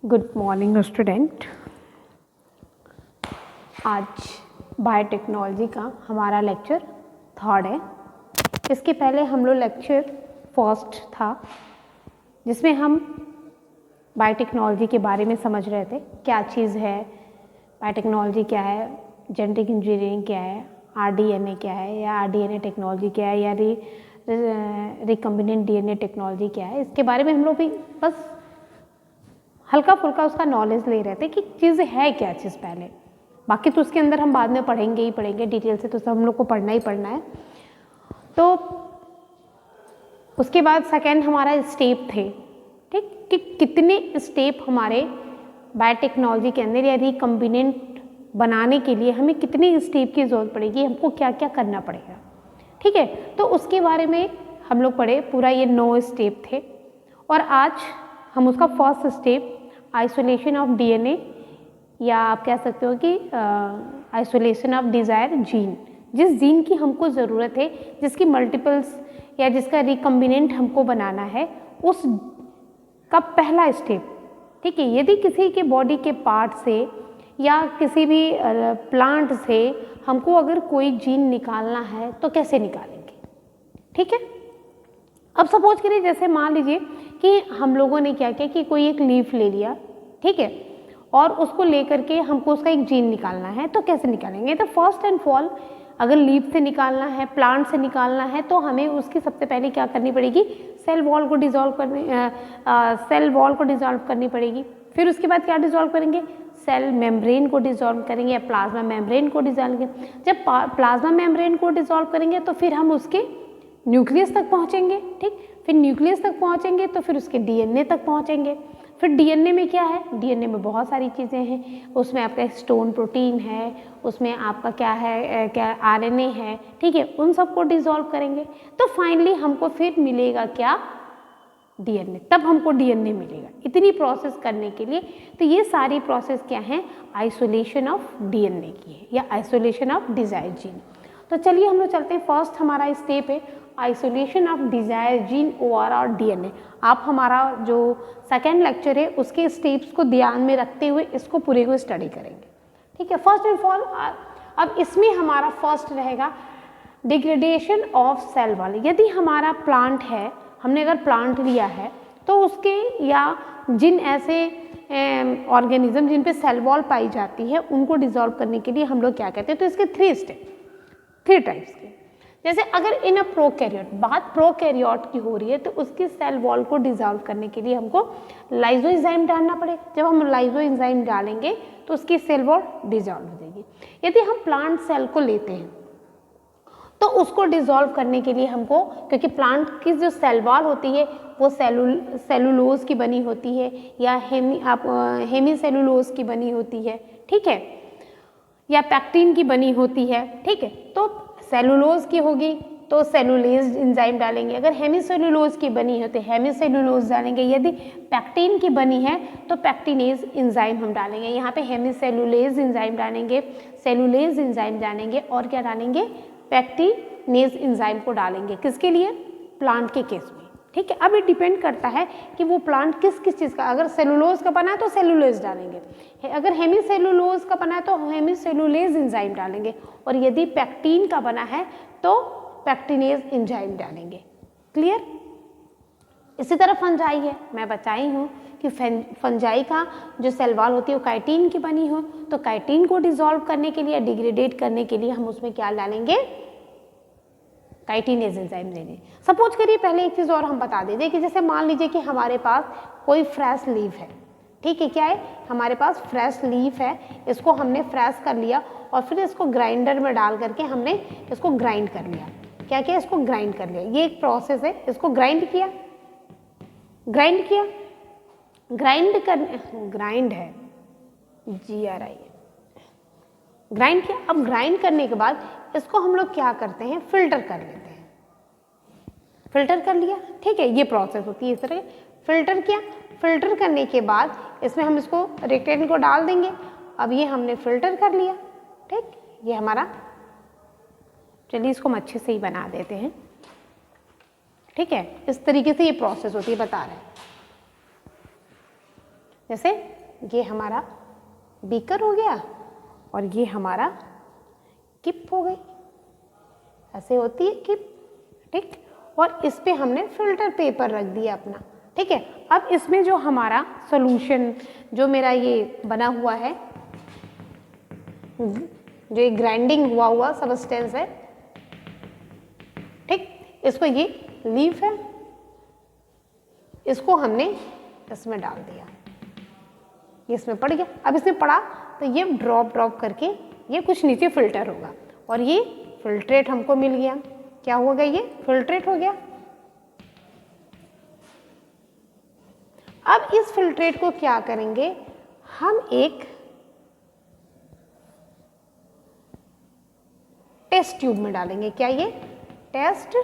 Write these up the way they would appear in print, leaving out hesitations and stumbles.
Good morning student. आज biotechnology का हमारा लेक्चर थर्ड है। इसके पहले हम लोग लेक्चर फर्स्ट था जिसमें हम बायोटेक्नोलॉजी के बारे में समझ रहे थे, क्या चीज़ है बायोटेक्नोलॉजी, क्या है जेनेटिक इंजीनियरिंग, क्या है आरडीएनए, क्या है या आरडीएनए टेक्नोलॉजी क्या है या रिकम्बिनेंट डीएनए टेक्नोलॉजी क्या है। इसके बारे में हम लोग भी बस हल्का फुल्का उसका नॉलेज ले रहे थे कि चीज़ है क्या चीज़ पहले, बाकी तो उसके अंदर हम बाद में पढ़ेंगे ही पढ़ेंगे डिटेल से, तो सब हम लोग को पढ़ना ही पढ़ना है। तो उसके बाद सेकेंड हमारा स्टेप थे, ठीक, कि कितने स्टेप हमारे बायोटेक्नोलॉजी के अंदर या रिकम्बिनेंट बनाने के लिए हमें कितने स्टेप की ज़रूरत पड़ेगी, हमको क्या क्या करना पड़ेगा, ठीक है। तो उसके बारे में हम लोग पढ़े, पूरा ये 9 स्टेप थे और आज हम उसका first step isolation of DNA या आप कह सकते हो कि आइसोलेशन ऑफ डिज़ायर जीन, जिस जीन की हमको ज़रूरत है, जिसकी मल्टीपल्स या जिसका रिकम्बिनेंट हमको बनाना है, उस का पहला स्टेप, ठीक है। यदि किसी के बॉडी के पार्ट से या किसी भी प्लांट से हमको अगर कोई जीन निकालना है तो कैसे निकालेंगे, ठीक है। अब सपोज करिए जैसे मान लीजिए कि हम लोगों ने क्या किया कि कोई एक लीफ ले लिया, ठीक है, और उसको लेकर के हमको उसका एक जीन निकालना है, तो कैसे निकालेंगे। तो फर्स्ट एंड फॉल अगर लीफ से निकालना है, प्लांट से निकालना है, तो हमें उसकी सबसे पहले क्या करनी पड़ेगी, सेल वॉल को डिसॉल्व करनी पड़ेगी। फिर उसके बाद क्या डिसॉल्व करेंगे, सेल मेम्ब्रेन को डिसॉल्व करेंगे या प्लाज्मा मेम्ब्रेन को डिसॉल्व करेंगे। जब प्लाज्मा मेम्ब्रेन को डिसॉल्व करेंगे तो फिर हम उसके न्यूक्लियस तक पहुँचेंगे, ठीक, फिर न्यूक्लियस तक पहुँचेंगे तो फिर उसके डीएनए तक पहुँचेंगे। फिर डीएनए में क्या है, डीएनए में बहुत सारी चीज़ें हैं, उसमें आपका स्टोन प्रोटीन है, उसमें आपका क्या है, क्या आरएनए है, ठीक है, उन सबको डिसॉल्व करेंगे तो फाइनली हमको फिर मिलेगा क्या, डीएनए, तब हमको डीएनए मिलेगा। इतनी प्रोसेस करने के लिए तो ये सारी प्रोसेस क्या है, आइसोलेशन ऑफ डीएनए की है या आइसोलेशन ऑफ डिजायर जीन। तो चलिए हम लोग चलते हैं, फर्स्ट हमारा स्टेप है isolation of desire gene over और डीएनए। आप हमारा जो सेकेंड लेक्चर है उसके स्टेप्स को ध्यान में रखते हुए इसको पूरे को स्टडी करेंगे, ठीक है। फर्स्ट एंड फॉल अब इसमें हमारा फर्स्ट रहेगा डिग्रेडेशन ऑफ सेल वॉल। यदि हमारा प्लांट है, हमने अगर प्लांट लिया है तो उसके या जिन ऐसे ऑर्गेनिज्म जिन पे सेल वॉल पाई जाती है उनको डिसॉल्व करने के लिए हम लोग क्या कहते हैं, तो इसके 3 टाइप्स के। जैसे अगर इन अ प्रोकैरियोट, बात प्रोकैरियोट की हो रही है, तो उसकी सेल वॉल को डिसॉल्व करने के लिए हमको लाइसोएंजाइम डालना पड़ेगा। जब हम लाइसोएंजाइम डालेंगे तो उसकी सेल वॉल डिसॉल्व हो जाएगी। यदि हम प्लांट सेल को लेते हैं तो उसको डिसॉल्व करने के लिए हमको, क्योंकि प्लांट की जो सेल वॉल होती है वो सेलुलोज की बनी होती है या हेमी सेलुलोज की बनी होती है, ठीक है, या पैक्टिन की बनी होती है, ठीक है। तो सेलुलोज की होगी तो सेलुलेज एंजाइम डालेंगे, अगर हेमीसेलुलोज की बनी है तो हेमीसेलुलोज डालेंगे, यदि पैक्टिन की बनी है तो पैक्टिनेज एंजाइम हम डालेंगे। यहाँ पे हेमीसेलुलेज एंजाइम डालेंगे, सेलुलेज एंजाइम डालेंगे और क्या डालेंगे, पैक्टिनेज एंजाइम को डालेंगे। किसके लिए, प्लांट के केस में, ठीक है। अब ये डिपेंड करता है कि वो प्लांट किस किस चीज़ का, अगर सेलुलोज का बना है तो सेलुलोज डालेंगे, अगर हेमीसेलुलोज का बना है तो हेमीसेलुलेज एंजाइम डालेंगे, और यदि पैक्टिन का बना है तो पैक्टिनेज एंजाइम डालेंगे। क्लियर। इसी तरह फंजाई है, मैं बताई हूँ कि फंजाई का जो सेल वॉल होती है वो काइटिन की बनी हो, तो काइटिन को डिसॉल्व करने के लिए, डिग्रेडेट करने के लिए हम उसमें क्या डालेंगे, काइटिनेज एंजाइम देंगे। सपोज करिए पहले एक चीज़ और हम बता देते कि जैसे मान लीजिए कि हमारे पास कोई फ्रेश लीफ है, ठीक है, क्या है, हमारे पास फ्रेश लीफ है, इसको हमने फ्रेश कर लिया और फिर इसको ग्राइंडर में डाल करके हमने इसको ग्राइंड कर लिया। क्या किया, इसको ग्राइंड कर लिया, ये एक प्रोसेस है। इसको ग्राइंड किया, ग्राइंड है GRI, ग्राइंड किया। अब ग्राइंड करने के बाद इसको हम लोग क्या करते हैं, फिल्टर कर लेते हैं। फिल्टर कर लिया, ठीक है, ये प्रोसेस होती है इस तरह। फिल्टर किया, फिल्टर करने के बाद इसमें हम इसको रेक्टेंगल को डाल देंगे। अब ये हमने फिल्टर कर लिया, ठीक, ये हमारा, चलिए इसको हम अच्छे से ही बना देते हैं, ठीक है। इस तरीके से ये प्रोसेस होती है, बता रहे हैं। जैसे ये हमारा बीकर हो गया और ये हमारा किप हो गई, ऐसे होती है किप, ठीक। और इस पे हमने फिल्टर पेपर रख दिया अपना, ठीक है। अब इसमें जो हमारा सॉल्यूशन, जो मेरा ये बना हुआ है, जो ये ग्राइंडिंग हुआ सबस्टेंस है, ठीक, इसको ये लीफ है, इसको हमने इसमें डाल दिया, ये इसमें पड़ गया। अब इसमें पड़ा तो ये ड्रॉप करके ये कुछ नीचे फिल्टर होगा और ये फिल्ट्रेट हमको मिल गया। क्या हो गया? ये फिल्ट्रेट हो गया। अब इस फिल्ट्रेट को क्या करेंगे, हम एक टेस्ट ट्यूब में डालेंगे। क्या ये टेस्ट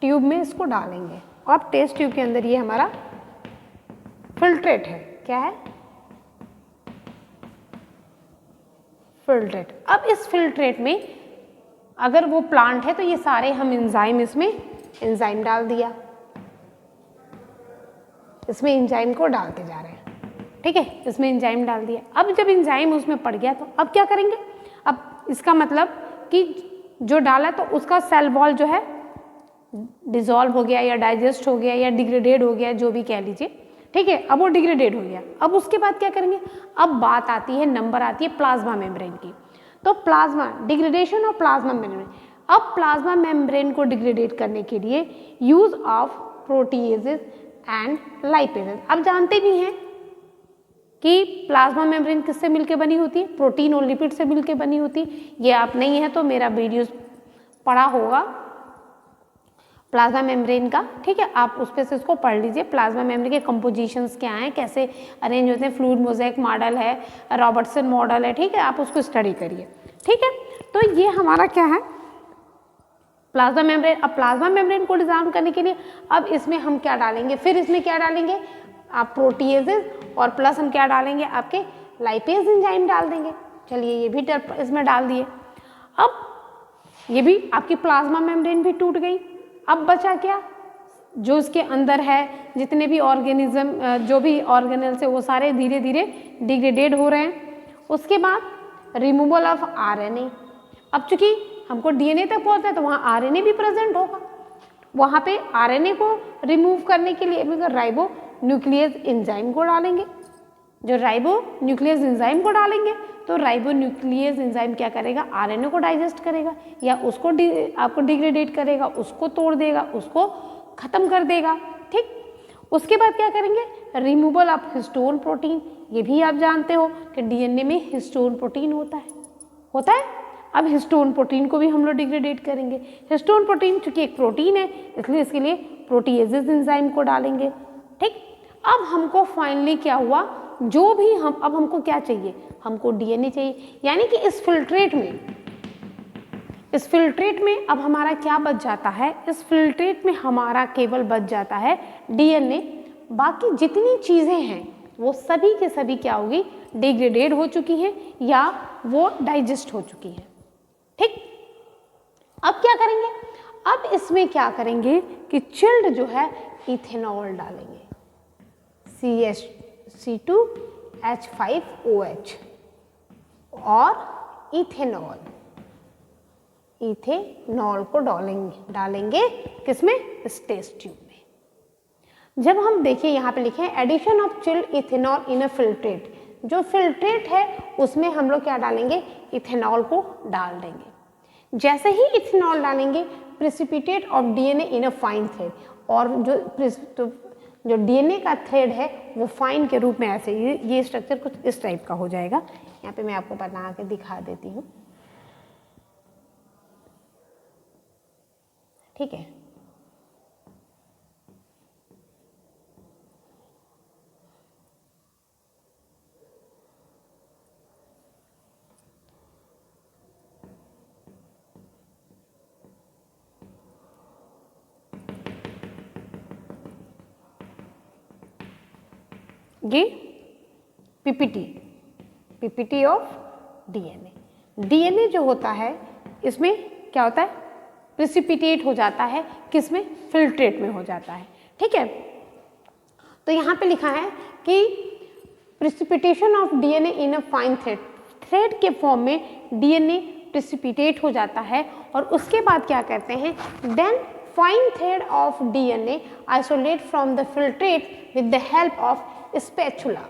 ट्यूब में इसको डालेंगे। अब टेस्ट ट्यूब के अंदर ये हमारा फिल्ट्रेट है। क्या है? फिल्ट्रेट। अब इस फिल्ट्रेट में अगर वो प्लांट है तो ये सारे हम एंजाइम, इसमें एंजाइम डाल दिया, इसमें एंजाइम को डालते जा रहे हैं, ठीक है, इसमें एंजाइम डाल दिया। अब जब एंजाइम उसमें पड़ गया तो अब क्या करेंगे, अब इसका मतलब कि जो डाला तो उसका सेल वॉल जो है डिसॉल्व हो गया या डाइजेस्ट हो गया या डिग्रेडेड हो गया, जो भी कह लीजिए, ठीक है। अब वो डिग्रेडेड हो गया। अब उसके बाद क्या करेंगे, अब बात आती है, नंबर आती है प्लाज्मा मेम्ब्रेन की। तो plasma degradation of plasma membrane. अब प्लाज्मा मेम्ब्रेन को डिग्रेडेट करने के लिए use of proteases and lipases. अब जानते भी हैं कि प्लाज्मा मेम्ब्रेन किससे मिलकर बनी होती है, प्रोटीन और लिपिड से मिलकर बनी होती है। ये आप नहीं है तो मेरा वीडियो पढ़ा होगा प्लाज्मा मेम्ब्रेन का, ठीक है, आप उस पर से इसको पढ़ लीजिए। प्लाज्मा मेम्ब्रेन के कंपोजिशंस क्या हैं, कैसे अरेंज होते हैं, फ्लूइड मोज़ेक मॉडल है, रॉबर्टसन मॉडल है, ठीक है, आप उसको स्टडी करिए, ठीक है। तो ये हमारा क्या है, प्लाज्मा मेम्ब्रेन। अब प्लाज्मा मेम्ब्रेन को डिजाइन करने के लिए अब इसमें हम क्या डालेंगे, फिर इसमें क्या डालेंगे, आप प्रोटीएजेस और प्लस हम क्या डालेंगे, आपके लाइपेज एंजाइम डाल देंगे। चलिए ये भी इसमें डाल दिए। अब ये भी आपकी प्लाज्मा मेम्ब्रेन भी टूट गई। अब बचा क्या, जो इसके अंदर है जितने भी ऑर्गेनिज्म, जो भी ऑर्गेनल्स है, वो सारे धीरे धीरे डिग्रेडेड हो रहे हैं। उसके बाद रिमूवल ऑफ आरएनए। अब चूंकि हमको डीएनए तक पहुंचना है तो वहाँ आरएनए भी प्रेजेंट होगा। वहाँ पे आरएनए को रिमूव करने के लिए राइबो न्यूक्लियस एंजाइम को डालेंगे। जो राइबो न्यूक्लियस एंजाइम को डालेंगे तो राइबो न्यूक्लियस एंजाइम क्या करेगा, आरएनए को डाइजेस्ट करेगा या उसको आपको डिग्रेडेट करेगा, उसको तोड़ देगा, उसको खत्म कर देगा, ठीक। उसके बाद क्या करेंगे, रिमूवल ऑफ हिस्टोन प्रोटीन। ये भी आप जानते हो कि डीएनए में हिस्टोन प्रोटीन होता है। अब हिस्टोन प्रोटीन को भी हम लोग डिग्रेडेट करेंगे। हिस्टोन प्रोटीन चूंकि एक प्रोटीन है इसलिए इसके लिए प्रोटीएजेस एंजाइम को डालेंगे, ठीक। अब हमको फाइनली क्या हुआ, जो भी अब हमको क्या चाहिए, हमको डीएनए चाहिए। यानी कि इस फिल्ट्रेट में अब हमारा क्या बच जाता है, इस फिल्ट्रेट में हमारा केवल बच जाता है डीएनए। बाकी जितनी चीज़ें हैं वो सभी के सभी क्या होगी, डिग्रेडेड हो चुकी हैं या वो डाइजेस्ट हो चुकी हैं, ठीक। अब क्या करेंगे, अब इसमें क्या करेंगे कि चिल्ड जो है इथेनॉल डालेंगे, C2H5OH और इथेनॉल को डालेंगे किसमें, इस टेस्ट ट्यूब में। जब हम देखिए यहाँ पे लिखे हैं addition of chilled ethanol in a filtrate. जो फिल्ट्रेट है उसमें हम लोग क्या डालेंगे, इथेनॉल को डाल देंगे। जैसे ही इथेनॉल डालेंगे precipitate of DNA in a fine thread, और जो डीएनए का थ्रेड है वो फाइन के रूप में ऐसे ये स्ट्रक्चर कुछ इस टाइप का हो जाएगा। यहाँ पे मैं आपको बना के दिखा देती हूँ, ठीक है। ये पीपीटी ऑफ डीएनए। डीएनए जो होता है इसमें क्या होता है, प्रेसिपिटेट हो जाता है, किसमें, फिल्ट्रेट में हो जाता है, ठीक है। तो यहाँ पे लिखा है कि precipitation of DNA in a fine thread के फॉर्म में डीएनए प्रिसिपिटेट हो जाता है और उसके बाद क्या करते हैं, then fine thread of DNA isolate from the filtrate with the help of spatula.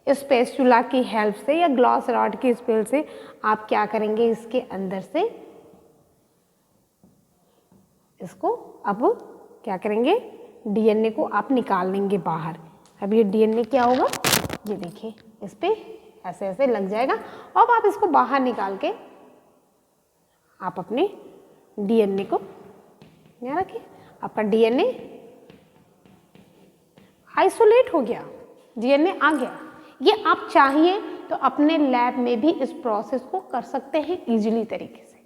Spatula की हेल्प से या ग्लास रॉड की स्पेल से आप क्या करेंगे, इसके अंदर से इसको अब क्या करेंगे, डीएनए को आप निकाल लेंगे बाहर। अब ये डीएनए क्या होगा, ये देखिए इस पे ऐसे ऐसे लग जाएगा। अब आप इसको बाहर निकाल के आप अपने डीएनए को यहाँ रखिए, आपका डीएनए आइसोलेट हो गया, डीएनए आ गया। ये आप चाहिए तो अपने लैब में भी इस प्रोसेस को कर सकते हैं इजीली तरीके से।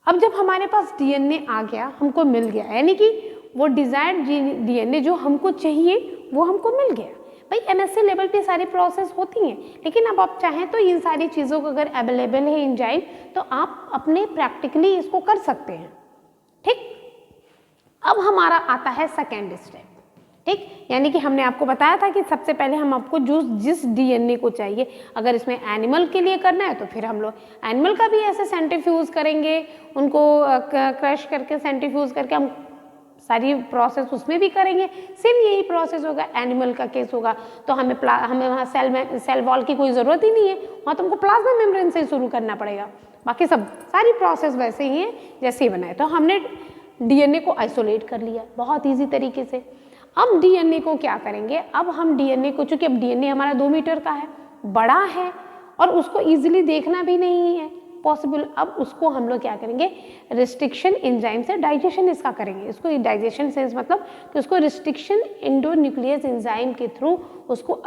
अब जब हमारे पास डीएनए आ गया, हमको मिल गया, यानी कि वो डिजायर्ड डीएनए जो हमको चाहिए वो हमको मिल गया। भाई एमएससी लेवल पे सारी प्रोसेस होती हैं, लेकिन अब आप चाहें तो इन सारी चीज़ों को अगर अवेलेबल है एंजाइम तो आप अपने प्रैक्टिकली इसको कर सकते हैं। ठीक, अब हमारा आता है सेकेंड स्टेप। ठीक, यानी कि हमने आपको बताया था कि सबसे पहले हम आपको जिस डीएनए को चाहिए, अगर इसमें एनिमल के लिए करना है तो फिर हम लोग एनिमल का भी ऐसे सेंट्रीफ्यूज करेंगे, उनको क्रश करके सेंट्रीफ्यूज करके हम सारी प्रोसेस उसमें भी करेंगे। सेम यही प्रोसेस होगा, एनिमल का केस होगा तो हमें वहाँ सेल वॉल की कोई ज़रूरत ही नहीं है, वहाँ तो हमको प्लाज्मा मेम्ब्रेन से शुरू करना पड़ेगा। बाकी सब सारी प्रोसेस वैसे ही है जैसे ही बनाए। तो हमने डीएनए को आइसोलेट कर लिया बहुत ईजी तरीके से। अब डीएनए को क्या करेंगे, अब हम डीएनए को, चूंकि अब डीएनए हमारा 2 मीटर का है, बड़ा है और उसको इजीली देखना भी नहीं है पॉसिबल, अब उसको हम लोग क्या करेंगे, रिस्ट्रिक्शन एंजाइम से डाइजेशन इसका करेंगे। इसको डाइजेशन सेंस मतलब कि उसको रिस्ट्रिक्शन एंडोन्यूक्लियस एंजाइम के थ्रू उसको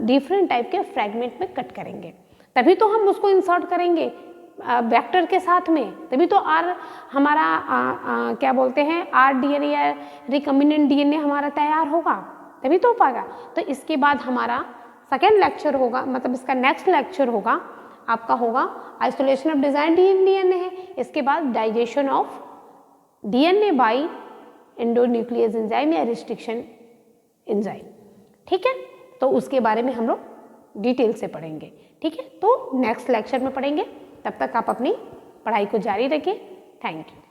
डिफरेंट टाइप के फ्रेगमेंट में कट करेंगे, तभी तो हम उसको इंसर्ट करेंगे वेक्टर के साथ में, तभी तो हमारा क्या बोलते हैं RDNA या रिकम्बिनेंट डीएनए हमारा तैयार होगा, तभी तो हो पाएगा। तो इसके बाद हमारा सेकेंड लेक्चर होगा, मतलब इसका नेक्स्ट लेक्चर होगा आपका होगा आइसोलेशन ऑफ डिजाइन डीएनए है, इसके बाद digestion of DNA by endonuclease enzyme या रिस्ट्रिक्शन एंजाइम। ठीक है, तो उसके बारे में हम लोग डिटेल से पढ़ेंगे। ठीक है, तो नेक्स्ट लेक्चर में पढ़ेंगे, तब तक आप अपनी पढ़ाई को जारी रखिए। Thank you.